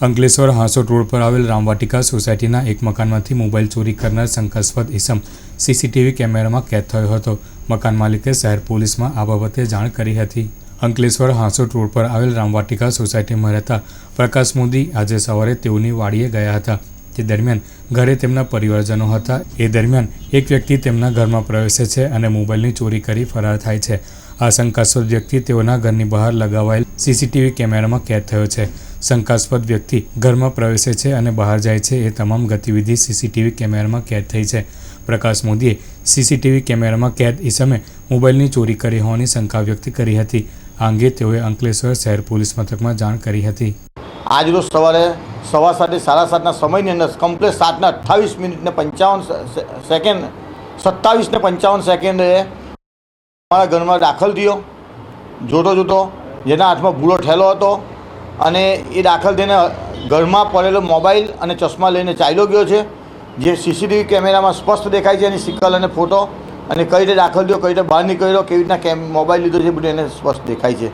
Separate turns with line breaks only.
Ankleshwar Hansot road પર આવેલ રામવાટિકા સોસાયટીના એક મકાનમાંથી મોબાઈલ ચોરી કરનાર શંકાસ્પદ ઇસમ સીસીટીવી કેમેરામાં કેદ થયો હતો. મકાન માલિકે શહેર પોલીસમાં આ બાબતે જાણ કરી હતી. અંકલેશ્વર હાંસોટ રોડ પર આવેલ રામવાટિકા સોસાયટીમાં રહેતા પ્રકાશ મોદી આજે સવારે તેઓની વાડીએ ગયા હતા. તે દરમિયાન ઘરે તેમના પરિવારજનો હતા. એ દરમિયાન એક વ્યક્તિ તેમના ઘરમાં પ્રવેશે છે અને મોબાઈલની ચોરી કરી ફરાર થાય છે. આ શંકાસ્પદ વ્યક્તિ તેઓના ઘરની બહાર લગાવાયેલ સીસીટીવી કેમેરામાં કેદ થયો છે. શંકાસ્પદ વ્યક્તિ ઘરમાં પ્રવેશે છે અને બહાર જાય છે એ તમામ ગતિવિધિ સીસીટીવી કેમેરામાં કેદ થઈ છે. પ્રકાશ મોદીએ સીસીટીવી કેમેરામાં કેદ ઇસમે મોબાઈલની ચોરી કરી હોવાની શંકા વ્યક્ત કરી હતી. આ અંગે તેઓએ અંકલેશ્વર શહેર પોલીસ મથકમાં જાણ કરી હતી.
આજરોજ સવારે 7:30 સમયની અંદર કમ્પ્લેટ 7:28:55 સેકન્ડે મારા ઘરમાં દાખલ થયો. જોતો જેના હાથમાં ભૂલો ઠેલો હતો અને એ દાખલ થઈને ઘરમાં પડેલો મોબાઈલ અને ચશ્મા લઈને ચાલ્યો ગયો છે. જે સીસીટીવી કેમેરામાં સ્પષ્ટ દેખાય છે. એની સિક્કલ અને ફોટો અને કઈ રીતે દાખલ થયો, કઈ રીતે બહાર નીકળ્યો, કેવી રીતના મોબાઈલ લીધો છે, બધું એને સ્પષ્ટ દેખાય છે.